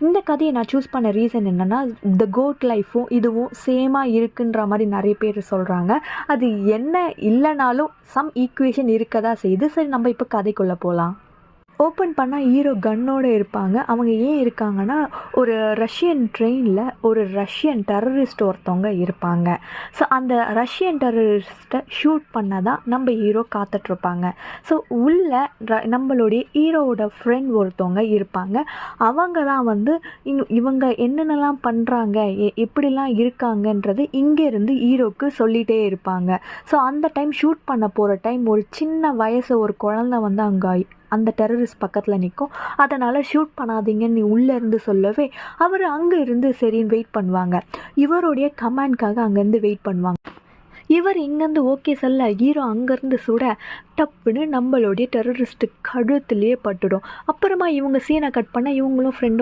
இந்த கதையை நான் சூஸ் பண்ண ரீசன் என்னென்னா, த கோட் லைஃப்பும் இதுவும் சேமாக இருக்குன்ற மாதிரி நிறைய பேர் சொல்கிறாங்க. அது என்ன இல்லைனாலும் சம் ஈக்குவேஷன் இருக்க தான் செய்யுது. சரி, நம்ம இப்போ கதைக்குள்ளே போகலாம். ஓப்பன் பண்ணால் ஹீரோ கன்னோடு இருப்பாங்க. அவங்க ஏன் இருக்காங்கன்னா, ஒரு ரஷ்யன் ட்ரெயினில் ஒரு ரஷ்யன் டெரரிஸ்ட் ஒருத்தவங்க இருப்பாங்க. ஸோ அந்த ரஷ்யன் டெரரிஸ்ட்டை ஷூட் பண்ண தான் நம்ம ஹீரோ காத்துட்ருப்பாங்க. ஸோ உள்ள நம்மளுடைய ஹீரோவோட ஃப்ரெண்ட் ஒருத்தவங்க இருப்பாங்க. அவங்க தான் வந்து இவங்க என்னென்னலாம் பண்ணுறாங்க, எப்படிலாம் இருக்காங்கன்றது இங்கேருந்து ஹீரோக்கு சொல்லிகிட்டே இருப்பாங்க. ஸோ அந்த டைம் ஷூட் பண்ண போகிற டைம் ஒரு சின்ன வயசு ஒரு குழந்தை வந்து அங்கே அந்த டெரரிஸ்ட் பக்கத்தில் நிற்கும். அதனால் ஷூட் பண்ணாதீங்கன்னு நீ உள்ளேருந்து சொல்லவே அவர் அங்கே இருந்து சரின்னு வெயிட் பண்ணுவாங்க. இவருடைய கமாண்ட்காக அங்கேருந்து வெயிட் பண்ணுவாங்க. இவர் இங்கேருந்து ஓகே சொல்ல ஹீரோ அங்கேருந்து சுட டப்புன்னு நம்மளுடைய டெரரிஸ்ட்டு கழுத்துலேயே பட்டுடும். அப்புறமா இவங்க சீனை கட் பண்ண இவங்களும் ஃப்ரெண்டும்